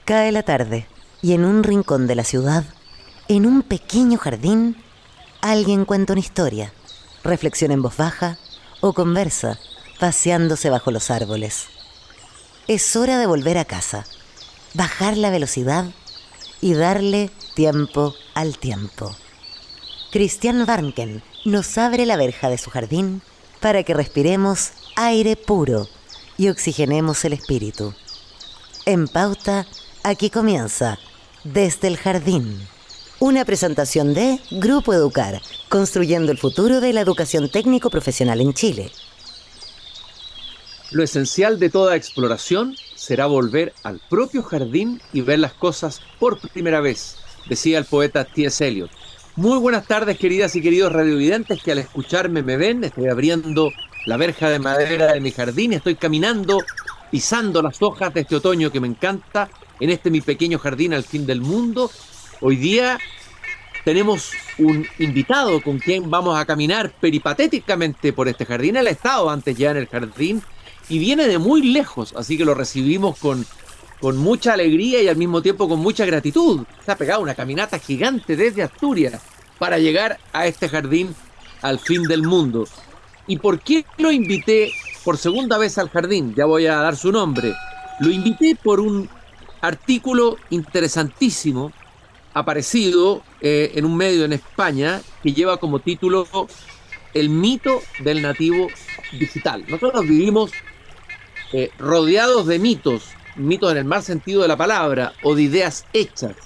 Cae la tarde y en un rincón de la ciudad, en un pequeño jardín, alguien cuenta una historia, reflexiona en voz baja o conversa, paseándose bajo los árboles. Es hora de volver a casa, bajar la velocidad y darle tiempo al tiempo. Christian Warnken nos abre la verja de su jardín para que respiremos aire puro y oxigenemos el espíritu. En Pauta, aquí comienza Desde el Jardín. Una presentación de Grupo Educar, construyendo el futuro de la educación técnico-profesional en Chile. Lo esencial de toda exploración será volver al propio jardín y ver las cosas por primera vez, decía el poeta T.S. Eliot. Muy buenas tardes, queridas y queridos radiovidentes que al escucharme me ven. Estoy abriendo la verja de madera de mi jardín, estoy caminando, pisando las hojas de este otoño que me encanta, en este mi pequeño jardín al fin del mundo. Hoy día tenemos un invitado con quien vamos a caminar peripatéticamente por este jardín. Él ha estado antes ya en el jardín y viene de muy lejos, así que lo recibimos con mucha alegría y al mismo tiempo con mucha gratitud. Se ha pegado una caminata gigante desde Asturias para llegar a este jardín al fin del mundo. ¿Y por qué lo invité por segunda vez al jardín? Ya voy a dar su nombre. Lo invité por un artículo interesantísimo aparecido en un medio en España que lleva como título El mito del nativo digital. Nosotros vivimos rodeados de mitos en el mal sentido de la palabra, o de ideas hechas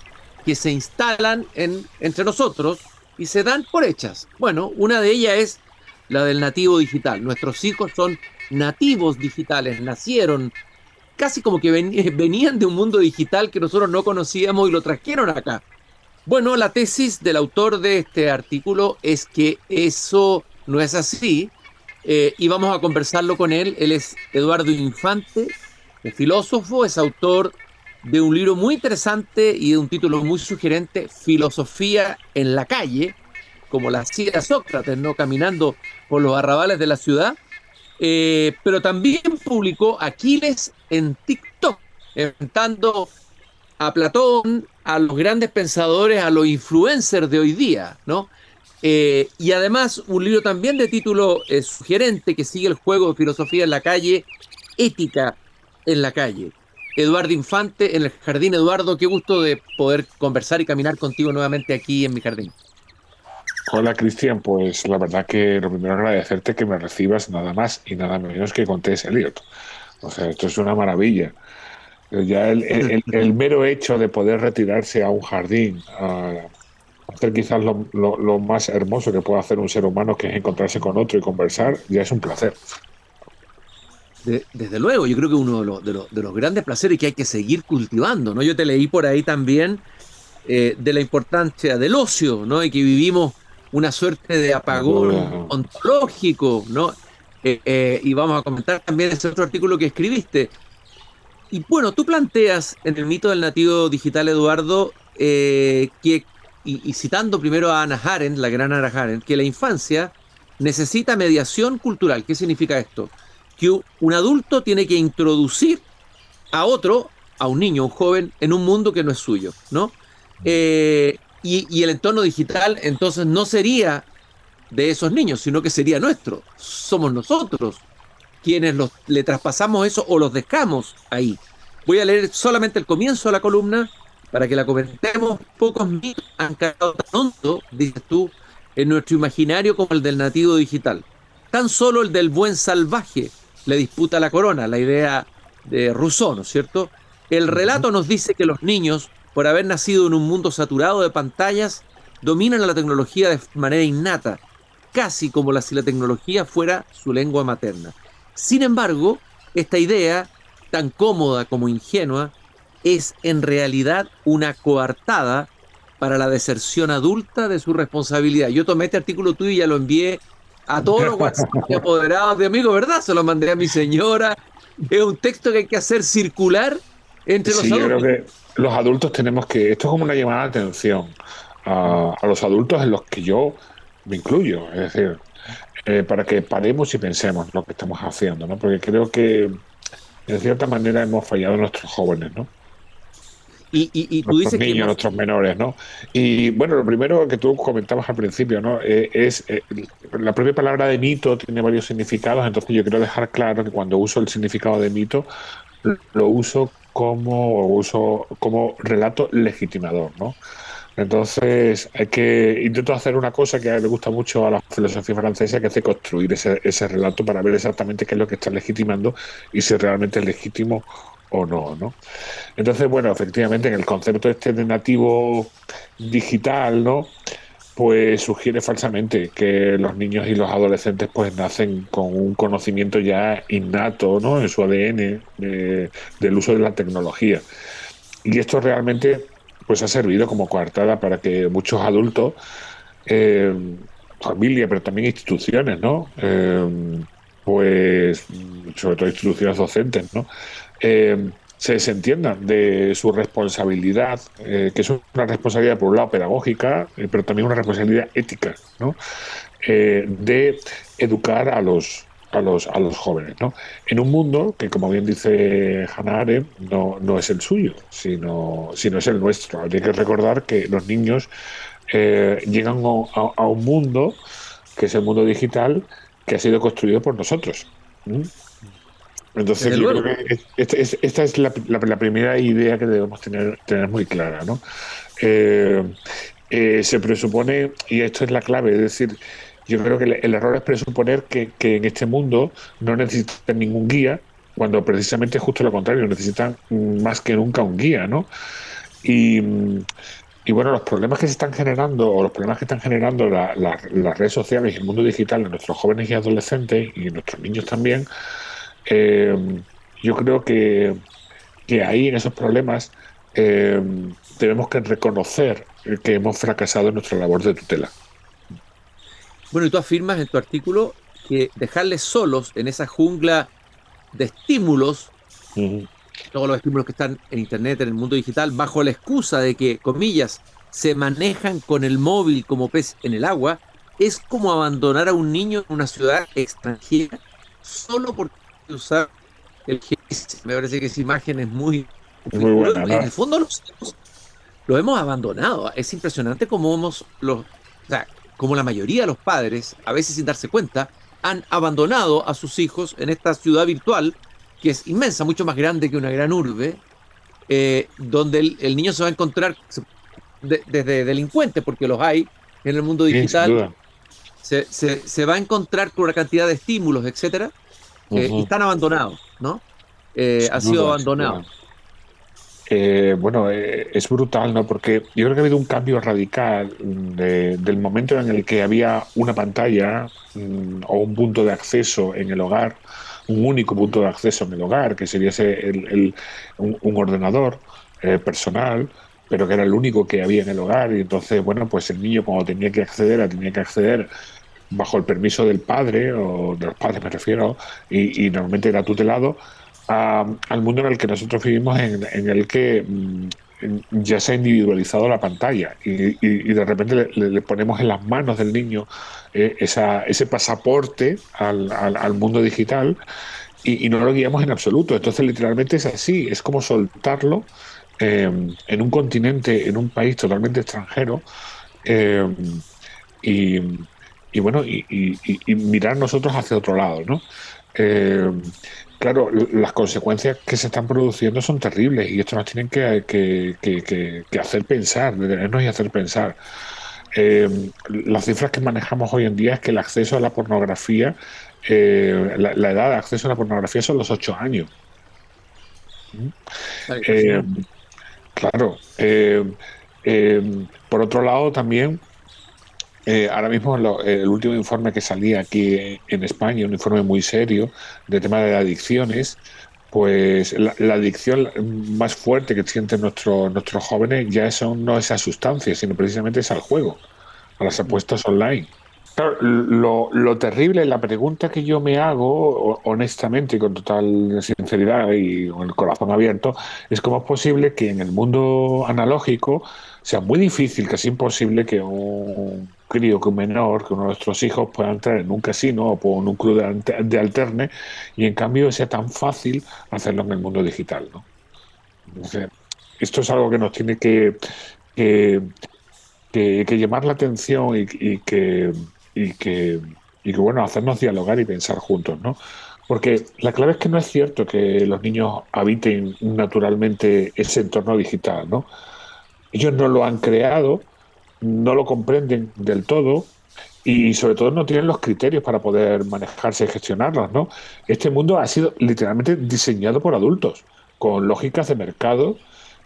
que se instalan entre nosotros y se dan por hechas. Bueno, una de ellas es la del nativo digital. Nuestros hijos son nativos digitales, nacieron casi como que venían de un mundo digital que nosotros no conocíamos y lo trajeron acá. Bueno, la tesis del autor de este artículo es que eso no es así, y vamos a conversarlo con él. Él es Eduardo Infante, es filósofo, es autor de un libro muy interesante y de un título muy sugerente, Filosofía en la calle, como la hacía Sócrates, ¿no? Caminando por los arrabales de la ciudad. Pero también publicó Aquiles en TikTok, enfrentando a Platón, a los grandes pensadores, a los influencers de hoy día, ¿no? Y además un libro también de título sugerente que sigue el juego de filosofía en la calle, Ética en la calle. Eduardo Infante en el jardín. Eduardo, qué gusto de poder conversar y caminar contigo nuevamente aquí en mi jardín. Hola, Cristian. Pues la verdad que lo primero agradecerte que me recibas nada más y nada menos que con T.S. Eliot. O sea, esto es una maravilla. Ya el mero hecho de poder retirarse a un jardín, a hacer quizás lo más hermoso que puede hacer un ser humano, que es encontrarse con otro y conversar, ya es un placer. Desde luego, yo creo que uno de los grandes placeres que hay que seguir cultivando, ¿no? Yo te leí por ahí también de la importancia del ocio, ¿no? Y que vivimos una suerte de apagón ontológico, ¿no? Y vamos a comentar también ese otro artículo que escribiste. Y bueno, tú planteas en el mito del nativo digital, Eduardo, y citando primero a Hannah Arendt, la gran Hannah Arendt, que la infancia necesita mediación cultural. ¿Qué significa esto? Que un adulto tiene que introducir a otro, a un niño, a un joven, en un mundo que no es suyo, ¿no? Y el entorno digital entonces no sería de esos niños, sino que sería nuestro. Somos nosotros quienes le traspasamos eso o los dejamos ahí. Voy a leer solamente el comienzo de la columna para que la comentemos. Pocos mitos han quedado tan hondo, dices tú, en nuestro imaginario como el del nativo digital. Tan solo el del buen salvaje le disputa la corona, la idea de Rousseau, ¿no es cierto? El relato nos dice que los niños, por haber nacido en un mundo saturado de pantallas, dominan la tecnología de manera innata, casi como si la tecnología fuera su lengua materna. Sin embargo, esta idea, tan cómoda como ingenua, es en realidad una coartada para la deserción adulta de su responsabilidad. Yo tomé este artículo tuyo y ya lo envié a todos los WhatsApp apoderados de amigos, ¿verdad? Se lo mandé a mi señora. Es un texto que hay que hacer circular entre los adultos. Yo creo que los adultos tenemos que... Esto es como una llamada de atención a los adultos en los que yo me incluyo. Es decir, para que paremos y pensemos lo que estamos haciendo, ¿no? Porque creo que, de cierta manera, hemos fallado a nuestros jóvenes, ¿no? Y tú nuestros dices que niños, hemos... nuestros menores, ¿no? Y bueno, lo primero que tú comentabas al principio, ¿no? La propia palabra de mito tiene varios significados, entonces yo quiero dejar claro que cuando uso el significado de mito, lo uso como relato legitimador, ¿no? Entonces, intento hacer una cosa que le gusta mucho a la filosofía francesa, que hace construir ese relato para ver exactamente qué es lo que está legitimando y si realmente es legítimo o no, ¿no? Entonces, bueno, efectivamente, en el concepto este de nativo digital, ¿no? Pues sugiere falsamente que los niños y los adolescentes pues nacen con un conocimiento ya innato, ¿no? En su ADN del uso de la tecnología. Y esto realmente pues ha servido como coartada para que muchos adultos, eh, familia, pero también instituciones, ¿no? Pues sobre todo instituciones docentes, ¿no? Se desentiendan de su responsabilidad, que es una responsabilidad por un lado pedagógica, pero también una responsabilidad ética, ¿no? De educar a los jóvenes, ¿no? En un mundo que, como bien dice Hannah Arendt, no es el suyo, sino es el nuestro. Hay que recordar que los niños llegan a un mundo que es el mundo digital, que ha sido construido por nosotros. ¿Mm? Entonces, Desde yo creo luego. que esta es la primera idea que debemos tener muy clara, ¿no? Eh, Se presupone, y esto es la clave, es decir, yo creo que el error es presuponer que en este mundo no necesitan ningún guía, cuando precisamente es justo lo contrario, necesitan más que nunca un guía, ¿no? Y, y bueno, los problemas que se están generando, o los problemas que están generando las redes sociales y el mundo digital en nuestros jóvenes y adolescentes, y en nuestros niños también, eh, yo creo que ahí en esos problemas eh, tenemos que reconocer que hemos fracasado en nuestra labor de tutela. Bueno, y tú afirmas en tu artículo que dejarles solos en esa jungla de estímulos, Ujú. todos los estímulos que están en Internet, en el mundo digital, bajo la excusa de que, comillas, se manejan con el móvil como pez en el agua, es como abandonar a un niño en una ciudad extranjera solo por usar el GPS. Me parece que esa imagen es muy... Es muy buena, En ¿no? el fondo lo hemos abandonado. Es impresionante cómo o sea, como la mayoría de los padres, a veces sin darse cuenta, han abandonado a sus hijos en esta ciudad virtual que es inmensa, mucho más grande que una gran urbe, donde el niño se va a encontrar desde delincuentes, porque los hay en el mundo Sí, sin digital, duda. se va a encontrar con una cantidad de estímulos, etcétera, y Ujú. están abandonados, ¿no? Ha Sin sido duda, sin abandonado. duda. Bueno, es brutal, ¿no? Porque yo creo que ha habido un cambio radical del momento en el que había una pantalla o un punto de acceso en el hogar, un único punto de acceso en el hogar, que sería un ordenador personal, pero que era el único que había en el hogar. Y entonces, bueno, pues el niño cuando tenía que acceder bajo el permiso del padre, o de los padres me refiero, y normalmente era tutelado, al mundo en el que nosotros vivimos, en el que ya se ha individualizado la pantalla y de repente le ponemos en las manos del niño ese pasaporte al mundo digital y no lo guiamos en absoluto. Entonces, literalmente es así, es como soltarlo en un continente, en un país totalmente extranjero. eh, y, y bueno, y mirar nosotros hacia otro lado, ¿no? Eh, claro, las consecuencias que se están produciendo son terribles y esto nos tienen que hacer pensar, detenernos y hacer pensar. Las cifras que manejamos hoy en día es que el acceso a la pornografía, la edad de acceso a la pornografía son los 8 años. ¿Mm? Claro, Eh, impresionante. claro. Por otro lado, también ahora mismo el último informe que salía aquí en España, un informe muy serio de tema de adicciones, pues la adicción más fuerte que sienten nuestros jóvenes ya no es a sustancias, sino precisamente es al juego, a las Mm. apuestas online. Claro, lo terrible, la pregunta que yo me hago, honestamente y con total sinceridad y con el corazón abierto, es cómo es posible que en el mundo analógico sea muy difícil, casi imposible, que un crío, que un menor, que uno de nuestros hijos pueda entrar en un casino o en un club de alterne, y en cambio sea tan fácil hacerlo en el mundo digital, ¿no? Entonces, esto es algo que nos tiene que, que llamar la atención y que, y que, bueno, hacernos dialogar y pensar juntos, ¿no? Porque la clave es que no es cierto que los niños habiten naturalmente ese entorno digital, ¿no? Ellos no lo han creado, no lo comprenden del todo y sobre todo no tienen los criterios para poder manejarse y gestionarlos, ¿no? Este mundo ha sido literalmente diseñado por adultos, con lógicas de mercado,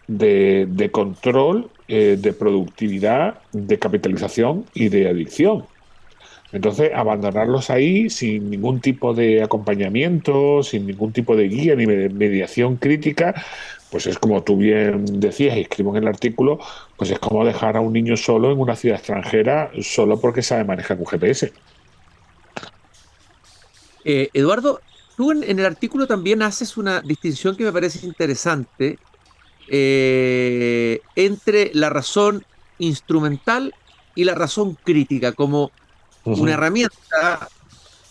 de control, de productividad, de capitalización y de adicción. Entonces, abandonarlos ahí sin ningún tipo de acompañamiento, sin ningún tipo de guía ni mediación crítica, pues es como tú bien decías y escribo en el artículo, pues es como dejar a un niño solo en una ciudad extranjera solo porque sabe manejar un GPS. Eduardo, tú en el artículo también haces una distinción que me parece interesante entre la razón instrumental y la razón crítica, como una Ujú. herramienta,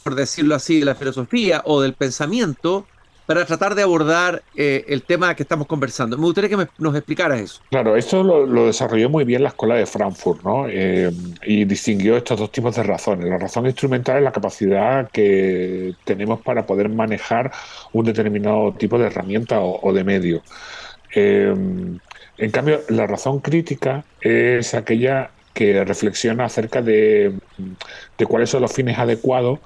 por decirlo así, de la filosofía o del pensamiento para tratar de abordar el tema que estamos conversando. Me gustaría que nos explicaras eso. Claro, esto lo desarrolló muy bien la Escuela de Frankfurt, ¿no? Y distinguió estos dos tipos de razones. La razón instrumental es la capacidad que tenemos para poder manejar un determinado tipo de herramienta o de medio. Eh, en cambio, la razón crítica es aquella que reflexiona acerca de cuáles son los fines adecuados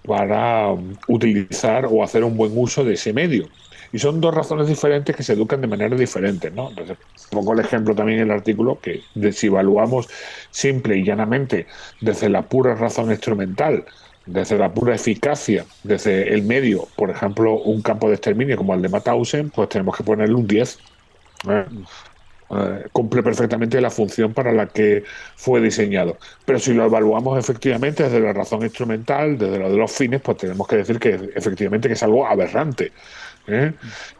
para utilizar o hacer un buen uso de ese medio. Y son dos razones diferentes que se educan de manera diferente, ¿no? Entonces, pongo el ejemplo también en el artículo que si evaluamos simple y llanamente desde la pura razón instrumental, desde la pura eficacia, desde el medio, por ejemplo, un campo de exterminio como el de Mauthausen, pues tenemos que ponerle un 10. ¿Eh? Cumple perfectamente la función para la que fue diseñado. Pero si lo evaluamos efectivamente desde la razón instrumental, desde lo de los fines, pues tenemos que decir que efectivamente que es algo aberrante. ¿Eh?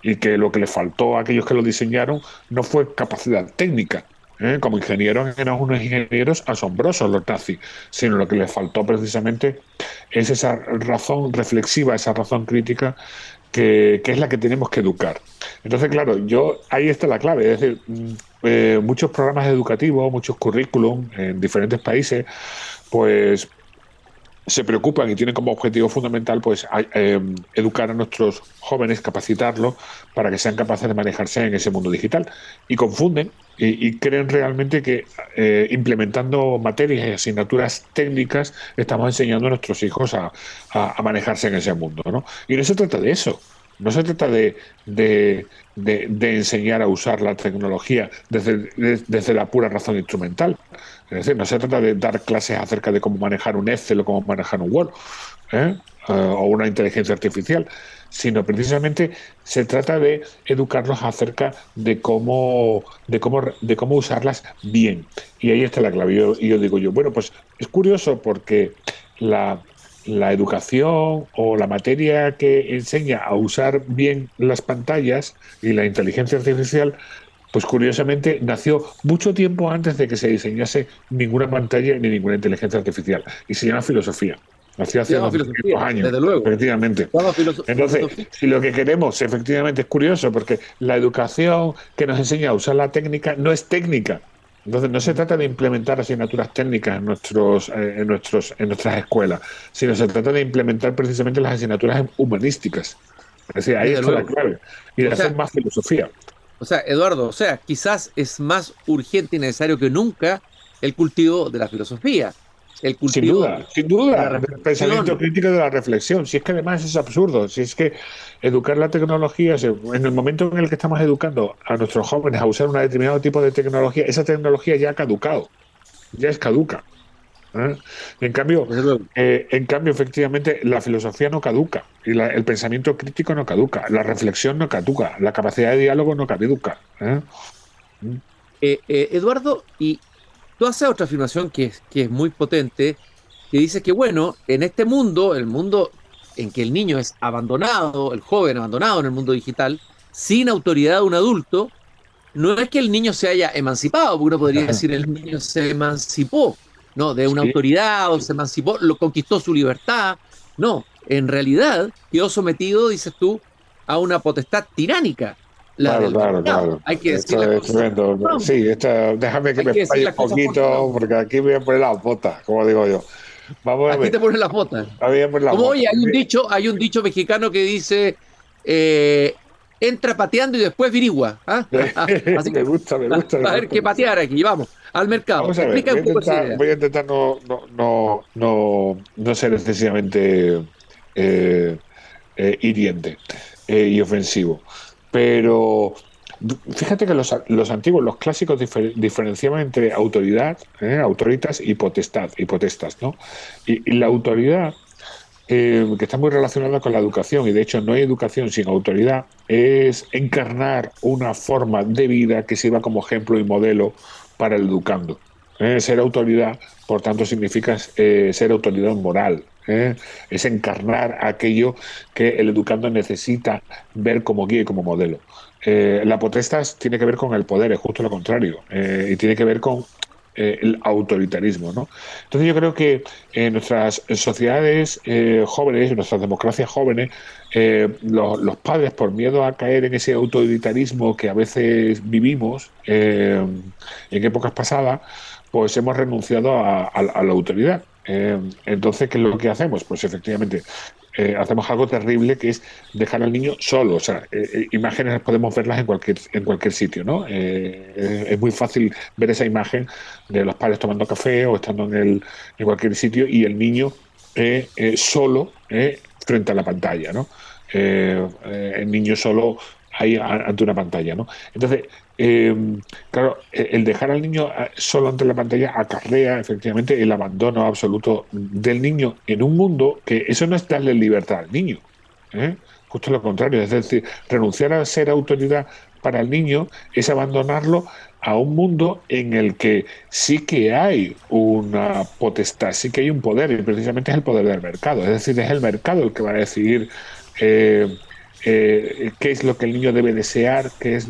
Y que lo que le faltó a aquellos que lo diseñaron no fue capacidad técnica. Como ingenieros eran unos ingenieros asombrosos los nazis, sino lo que les faltó precisamente es esa razón reflexiva, esa razón crítica que es la que tenemos que educar. Entonces, claro, ahí está la clave, es decir, muchos programas educativos, muchos currículum en diferentes países, pues se preocupan y tienen como objetivo fundamental pues educar a nuestros jóvenes, capacitarlos para que sean capaces de manejarse en ese mundo digital. Y confunden y creen realmente que implementando materias y asignaturas técnicas estamos enseñando a nuestros hijos a manejarse en ese mundo, ¿no? Y no se trata de eso. No se trata de enseñar a usar la tecnología desde la pura razón instrumental. Es decir, no se trata de dar clases acerca de cómo manejar un Excel o cómo manejar un Word, ¿eh? O una inteligencia artificial, sino precisamente se trata de educarlos acerca de cómo usarlas bien. Y ahí está la clave. Y yo digo bueno, pues es curioso porque la, la educación o la materia que enseña a usar bien las pantallas y la inteligencia artificial pues curiosamente nació mucho tiempo antes de que se diseñase ninguna pantalla ni ninguna inteligencia artificial. Y se llama filosofía. Nació Se hace llama unos 200 filosofía, años, desde luego. efectivamente. Se llama Entonces, filosofía. si lo que queremos efectivamente es curioso, porque la educación que nos enseña a usar la técnica no es técnica. Entonces, no se trata de implementar asignaturas técnicas en nuestras escuelas, sino se trata de implementar precisamente las asignaturas humanísticas. Es decir, ahí Desde está la luego. clave. Y de O hacer sea, más filosofía. Eduardo, quizás es más urgente y necesario que nunca el cultivo de la filosofía, el cultivo Sin de la duda, del pensamiento reflexión. crítico y de la reflexión. Si es que además es absurdo, si es que educar la tecnología, en el momento en el que estamos educando a nuestros jóvenes a usar un determinado tipo de tecnología, esa tecnología ya ha caducado, ya es caduca. ¿Eh? En cambio, Desde luego. efectivamente, la filosofía no caduca, y el pensamiento crítico no caduca, la reflexión no caduca, la capacidad de diálogo no caduca. ¿Eh? Eduardo, y tú haces otra afirmación que es muy potente, que dice que, bueno, en este mundo, el mundo en que el niño es abandonado, el joven abandonado en el mundo digital, sin autoridad de un adulto, no es que el niño se haya emancipado, porque uno podría decir el niño se emancipó, ¿no? De una Sí, autoridad o se emancipó, lo conquistó su libertad. No, en realidad quedó sometido, dices tú, a una potestad tiránica. la Claro, del claro, mercado. claro. Hay que decir las Esto es cosas por su tremendo. nombre. Sí, déjame que Hay me que decir falle las un cosas por su poquito, nombre. porque aquí voy a poner las botas, como digo yo. Vamos a Aquí ver, te ponen las botas. voy a poner las Como botas. oye, hay un dicho mexicano que dice, eh, entra pateando y después virigua. ¿Ah? Así que Me gusta, me gusta, me va a haber gusta que mucho. patear aquí, vamos, al mercado. Vamos a ver, Explica un poco esa idea. voy a intentar no ser excesivamente eh, hiriente y ofensivo. Pero fíjate que los antiguos, los clásicos diferenciaban entre autoridad, autoritas y potestas, ¿no? Y la autoridad, que está muy relacionada con la educación, y de hecho no hay educación sin autoridad, es encarnar una forma de vida que sirva como ejemplo y modelo para el educando. Ser autoridad, por tanto, significa ser autoridad moral. Es encarnar aquello que el educando necesita ver como guía y como modelo. La potestas tiene que ver con el poder, es justo lo contrario, y tiene que ver con el autoritarismo, ¿no? Entonces yo creo que en nuestras sociedades jóvenes, en nuestras democracias jóvenes, los padres, por miedo a caer en ese autoritarismo que a veces vivimos en épocas pasadas, pues hemos renunciado a la autoridad. Entonces, ¿qué es lo que hacemos? Pues efectivamente, hacemos algo terrible que es dejar al niño solo. O sea, imágenes podemos verlas en cualquier sitio, ¿no? Es muy fácil ver esa imagen de los padres tomando café o estando en cualquier sitio y el niño solo frente a la pantalla, ¿no? El niño solo ahí ante una pantalla, ¿no? Entonces, eh, claro, el dejar al niño solo ante la pantalla acarrea efectivamente el abandono absoluto del niño en un mundo que eso no es darle libertad al niño, ¿eh? Justo lo contrario, es decir, renunciar a ser autoridad para el niño es abandonarlo a un mundo en el que sí que hay una potestad, sí que hay un poder, y precisamente es el poder del mercado. Es decir, es el mercado el que va a decidir eh, qué es lo que el niño debe desear, qué es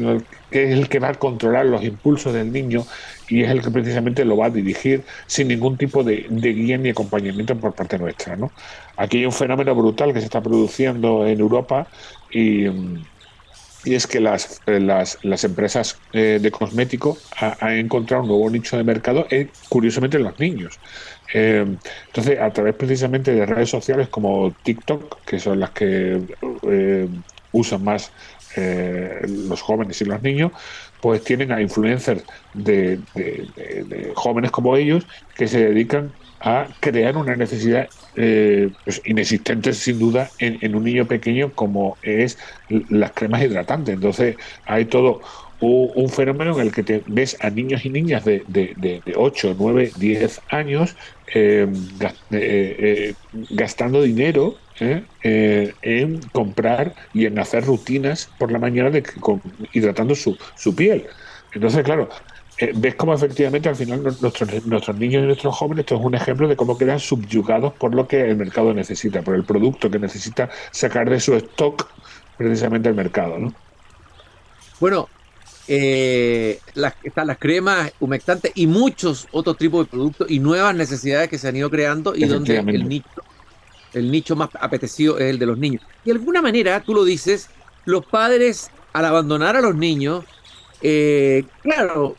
el que va a controlar los impulsos del niño y es el que precisamente lo va a dirigir sin ningún tipo de guía ni acompañamiento por parte nuestra, ¿no? Aquí hay un fenómeno brutal que se está produciendo en Europa y es que las empresas de cosméticos han encontrado un nuevo nicho de mercado, curiosamente en los niños. Entonces, a través precisamente de redes sociales como TikTok, que son las que usan más los jóvenes y los niños, pues tienen a influencers de jóvenes como ellos que se dedican a crear una necesidad pues inexistente sin duda en un niño pequeño como es las cremas hidratantes. Entonces hay todo un fenómeno en el que te ves a niños y niñas de 8, 9, 10 años gastando dinero en comprar y en hacer rutinas por la mañana hidratando su piel. Entonces, claro, ves cómo efectivamente al final nuestros niños y nuestros jóvenes, esto es un ejemplo de cómo quedan subyugados por lo que el mercado necesita, por el producto que necesita sacar de su stock precisamente el mercado, ¿no? Bueno, están las cremas humectantes y muchos otros tipos de productos y nuevas necesidades que se han ido creando y donde el Efectivamente. nicho, el nicho más apetecido es el de los niños. De alguna manera, tú lo dices, los padres al abandonar a los niños, claro,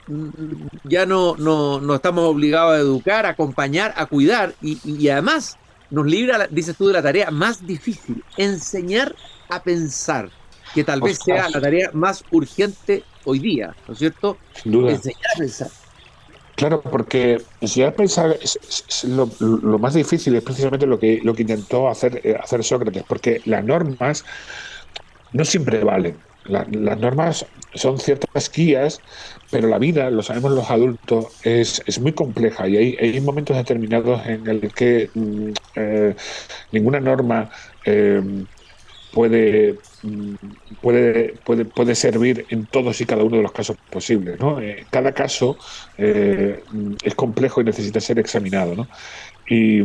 ya no estamos obligados a educar, a acompañar, a cuidar y además nos libra, dices tú, de la tarea más difícil, enseñar a pensar, que tal vez sea Ostras, la tarea más urgente hoy día, ¿no es cierto? sin duda. Enseñar a pensar. Claro, porque si has pensado, lo más difícil es precisamente lo que intentó hacer Sócrates, porque las normas no siempre valen. Las normas son ciertas guías, pero la vida, lo sabemos los adultos, es muy compleja y hay momentos determinados en el que ninguna norma eh, puede, puede servir en todos y cada uno de los casos posibles, ¿no? Cada caso es complejo y necesita ser examinado, ¿no? Y,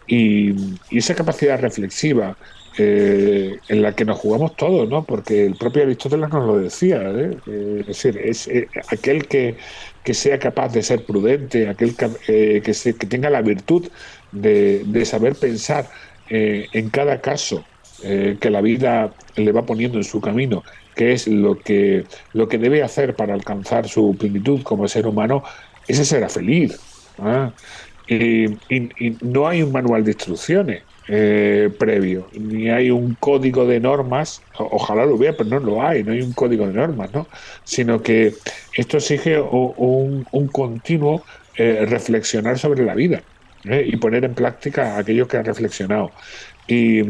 y esa capacidad reflexiva en la que nos jugamos todos, ¿no? Porque el propio Aristóteles nos lo decía, ¿eh? Es decir, es aquel que sea capaz de ser prudente, aquel que tenga la virtud de saber pensar en cada caso que la vida le va poniendo en su camino, que es lo que debe hacer para alcanzar su plenitud como ser humano, ese será feliz. ¿Ah? Y no hay un manual de instrucciones previo, ni hay un código de normas, ojalá lo hubiera, pero no lo hay, no hay un código de normas, ¿no? Sino que esto exige un continuo reflexionar sobre la vida, y poner en práctica aquello que ha reflexionado. Y,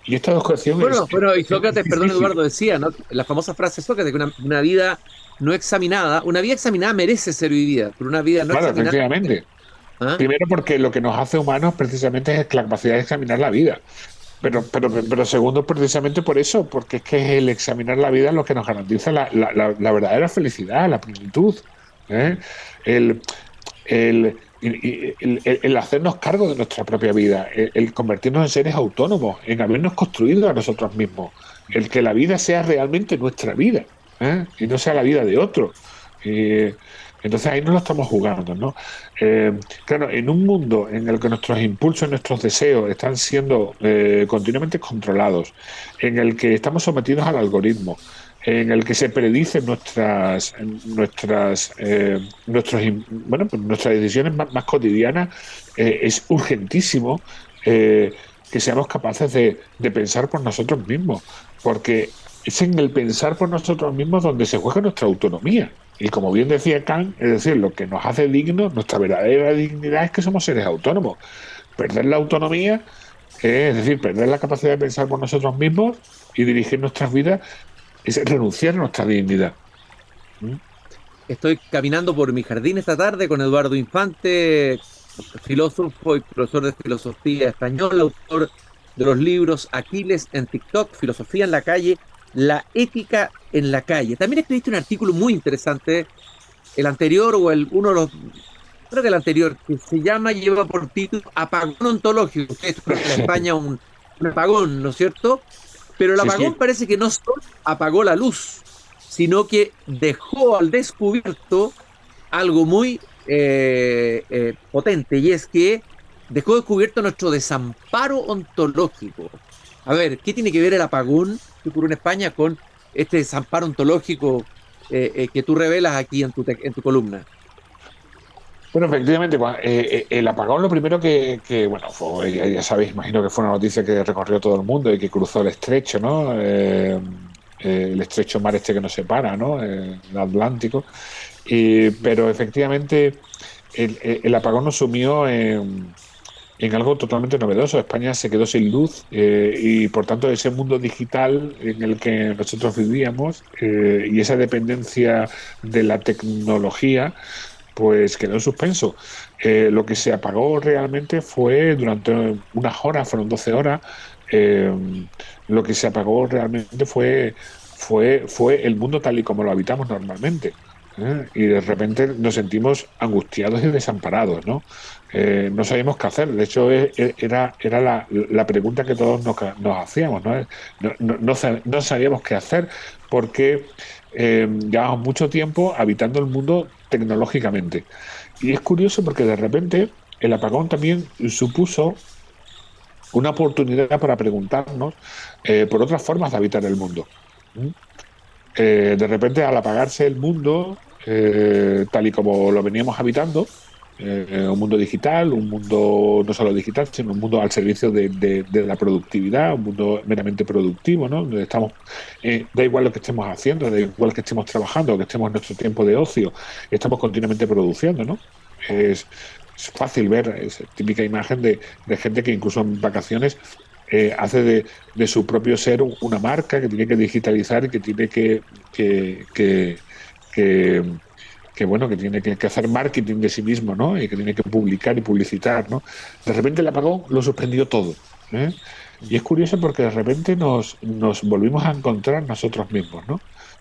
y esta educación Bueno, y es Sócrates, perdón difícil. Eduardo, decía, ¿no? La famosa frase de Sócrates, que una vida no examinada, una vida examinada merece ser vivida, pero una vida no Claro, examinada. efectivamente. ¿Ah? Primero porque lo que nos hace humanos precisamente es la capacidad de examinar la vida. Pero segundo, precisamente por eso, porque es que el examinar la vida es lo que nos garantiza la verdadera felicidad, la plenitud. ¿Eh? El, el hacernos cargo de nuestra propia vida, el convertirnos en seres autónomos, en habernos construido a nosotros mismos, el que la vida sea realmente nuestra vida, y no sea la vida de otro. Y, entonces ahí no lo estamos jugando, ¿no? Claro, en un mundo en el que nuestros impulsos, nuestros deseos están siendo continuamente controlados, en el que estamos sometidos al algoritmo, en el que se predicen pues nuestras decisiones más cotidianas, es urgentísimo que seamos capaces de pensar por nosotros mismos, porque es en el pensar por nosotros mismos donde se juega nuestra autonomía. Y como bien decía Kant, es decir, lo que nos hace dignos, nuestra verdadera dignidad es que somos seres autónomos. Perder la autonomía, es decir, perder la capacidad de pensar por nosotros mismos y dirigir nuestras vidas, es renunciar a nuestra dignidad. ¿Mm? Estoy caminando por mi jardín esta tarde con Eduardo Infante, filósofo y profesor de filosofía español, autor de los libros Aquiles en TikTok, Filosofía en la calle, La ética en la calle. También escribiste un artículo muy interesante, el anterior uno de los, creo que el anterior, que se llama, lleva por título Apagón ontológico. Ustedes tuvieron en España un apagón, ¿no es cierto? Pero el Sí, apagón sí. parece que no solo apagó la luz, sino que dejó al descubierto algo muy potente, y es que dejó descubierto nuestro desamparo ontológico. A ver, ¿qué tiene que ver el apagón que ocurrió en España con este desamparo ontológico que tú revelas aquí en tu columna? Bueno, efectivamente, el apagón lo primero bueno, ya sabéis, imagino que fue una noticia que recorrió todo el mundo y que cruzó el estrecho, ¿no? El estrecho mar este que nos separa, ¿no? El Atlántico. Pero efectivamente el apagón nos sumió en algo totalmente novedoso. España se quedó sin luz, y por tanto ese mundo digital en el que nosotros vivíamos, y esa dependencia de la tecnología, pues quedó en suspenso. Lo que se apagó realmente fue durante unas horas, fueron 12 horas. eh, lo que se apagó realmente fue el mundo tal y como lo habitamos normalmente. Y de repente nos sentimos angustiados y desamparados, ¿no? No sabíamos qué hacer. De hecho, era la pregunta que todos nos hacíamos, ¿no? No sabíamos qué hacer porque llevamos mucho tiempo habitando el mundo tecnológicamente. Y es curioso porque de repente el apagón también supuso una oportunidad para preguntarnos por otras formas de habitar el mundo. ¿Mm? De repente, al apagarse el mundo, tal y como lo veníamos habitando, un mundo digital, un mundo no solo digital, sino un mundo al servicio de la productividad, un mundo meramente productivo, ¿no? Donde estamos, da igual lo que estemos haciendo, da igual que estemos trabajando, que estemos en nuestro tiempo de ocio, estamos continuamente produciendo, ¿no? Es, es fácil ver esa típica imagen de gente que incluso en vacaciones hace de su propio ser una marca que tiene que digitalizar y que tiene que, bueno, que tiene que hacer marketing de sí mismo, ¿no? Y que tiene que publicar y publicitar, ¿no? De repente el apagón lo suspendió todo, ¿eh? Y es curioso porque de repente nos volvimos a encontrar nosotros mismos, ¿no?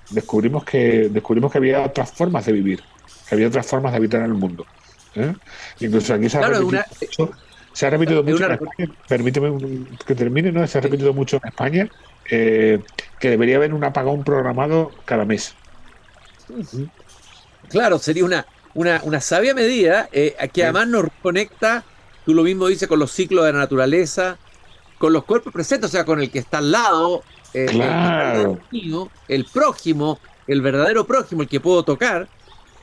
Descubrimos que había otras formas de vivir, que había otras formas de habitar en el mundo, ¿eh? Incluso aquí Claro, se ha repetido es mucho una en España, permíteme que termine, ¿no? Se ha repetido mucho en España, que debería haber un apagón programado cada mes. ¿Mm? claro, sería una sabia medida que ¿Eh? además nos conecta, tú lo mismo dices, con los ciclos de la naturaleza, con los cuerpos presentes, o sea, con el que está al lado, Claro. El prójimo, el verdadero prójimo, el que puedo tocar,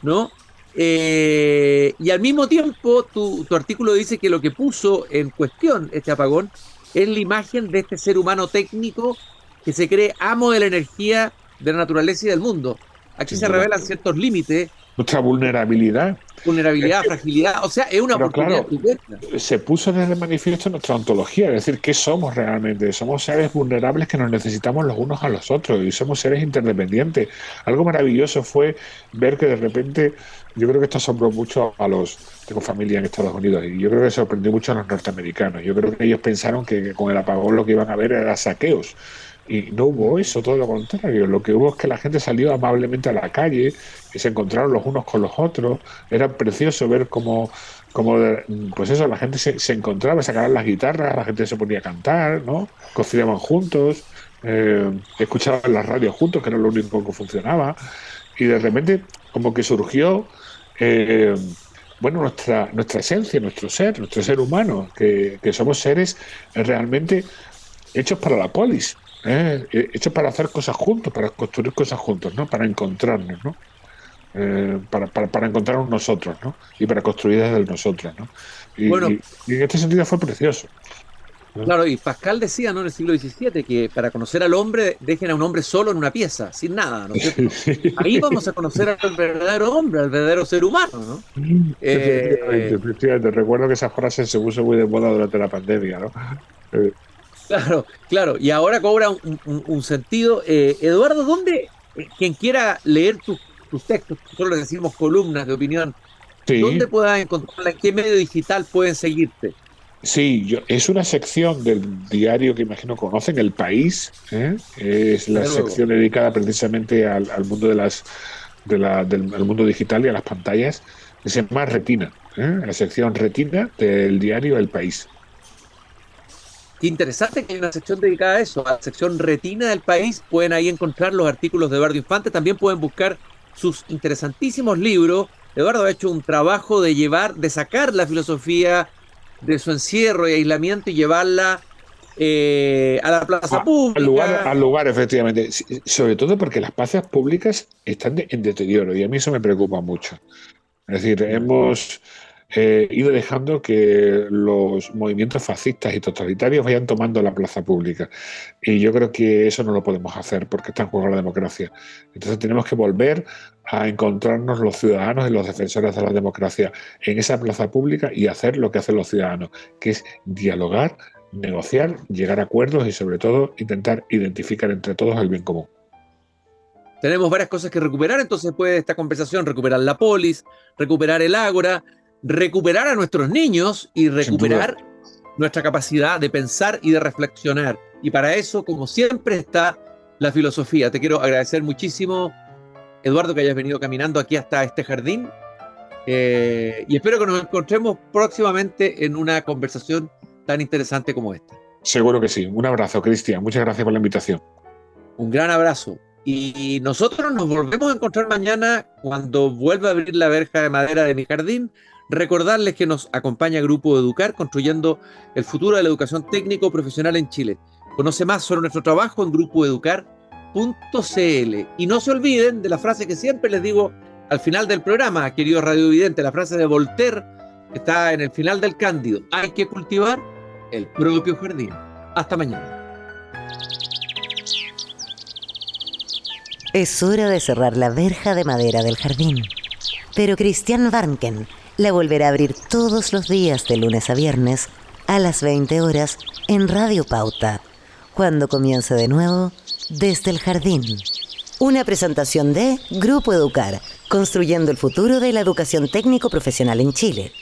¿no? Y al mismo tiempo, tu artículo dice que lo que puso en cuestión este apagón es la imagen de este ser humano técnico que se cree amo de la energía, de la naturaleza y del mundo. Aquí se revelan ciertos límites. Nuestra vulnerabilidad, Fragilidad, o sea, es una oportunidad. Claro, se puso desde manifiesto nuestra ontología, es decir, ¿qué somos realmente? Somos seres vulnerables que nos necesitamos los unos a los otros y somos seres interdependientes. Algo maravilloso fue ver que de repente, yo creo que esto asombró mucho tengo familia en Estados Unidos y yo creo que sorprendió mucho a los norteamericanos. Yo creo que ellos pensaron que con el apagón lo que iban a ver era saqueos. Y no hubo eso, todo lo contrario. Lo que hubo es que la gente salió amablemente a la calle, que se encontraron los unos con los otros. Era precioso ver cómo pues eso, la gente se encontraba, sacaban las guitarras, la gente se ponía a cantar, ¿no? Cocinaban juntos, escuchaban la radio juntos, que era lo único que funcionaba. Y de repente, como que surgió, nuestra esencia, nuestro ser humano, que somos seres realmente hechos para la polis. Hechos para hacer cosas juntos, para construir cosas juntos, ¿no? Para encontrarnos, ¿no? Para encontrarnos nosotros, ¿no? Y para construir desde el nosotros, ¿no? Y en este sentido fue precioso, ¿no? Claro, y Pascal decía, ¿no?, en el siglo XVII, que para conocer al hombre, dejen a un hombre solo en una pieza, sin nada, ¿no es cierto? Sí. Ahí vamos a conocer al verdadero hombre, al verdadero ser humano, ¿no? Efectivamente. Recuerdo que esa frase se puso muy de moda durante la pandemia, ¿no? Claro, y ahora cobra un sentido. Eduardo, ¿dónde, quien quiera leer tus textos, nosotros les decimos columnas de opinión, sí, ¿dónde puedan encontrarla? ¿En qué medio digital pueden seguirte? Sí, es una sección del diario que imagino conocen, El País, es la sección dedicada precisamente al mundo del mundo digital y a las pantallas, que se llama Retina, la sección Retina del diario El País. Qué interesante que hay una sección dedicada a eso, a la sección Retina del País. Pueden ahí encontrar los artículos de Eduardo Infante, también pueden buscar sus interesantísimos libros. Eduardo ha hecho un trabajo de sacar la filosofía de su encierro y aislamiento y llevarla a la plaza pública. Al lugar, efectivamente. Sobre todo porque las plazas públicas están en deterioro y a mí eso me preocupa mucho. Es decir, hemos ido dejando que los movimientos fascistas y totalitarios vayan tomando la plaza pública. Y yo creo que eso no lo podemos hacer porque está en juego la democracia. Entonces tenemos que volver a encontrarnos los ciudadanos y los defensores de la democracia en esa plaza pública y hacer lo que hacen los ciudadanos, que es dialogar, negociar, llegar a acuerdos y sobre todo intentar identificar entre todos el bien común. Tenemos varias cosas que recuperar, entonces después de esta conversación, recuperar la polis, recuperar el ágora, recuperar a nuestros niños y recuperar nuestra capacidad de pensar y de reflexionar. Y para eso, como siempre, está la filosofía. Te quiero agradecer muchísimo, Eduardo, que hayas venido caminando aquí hasta este jardín. Y espero que nos encontremos próximamente en una conversación tan interesante como esta. Seguro que sí. Un abrazo, Cristian. Muchas gracias por la invitación. Un gran abrazo. Y nosotros nos volvemos a encontrar mañana cuando vuelva a abrir la verja de madera de mi jardín. Recordarles que nos acompaña Grupo Educar, construyendo el futuro de la educación técnico profesional en Chile. Conoce más sobre nuestro trabajo en grupoeducar.cl. Y no se olviden de la frase que siempre les digo al final del programa, queridos radiovidentes, la frase de Voltaire, que está en el final del Cándido. Hay que cultivar el propio jardín. Hasta mañana. Es hora de cerrar la verja de madera del jardín. Pero Christian Warnken la volverá a abrir todos los días de lunes a viernes a las 20 horas en Radio Pauta, cuando comience de nuevo Desde el Jardín. Una presentación de Grupo Educar, construyendo el futuro de la educación técnico profesional en Chile.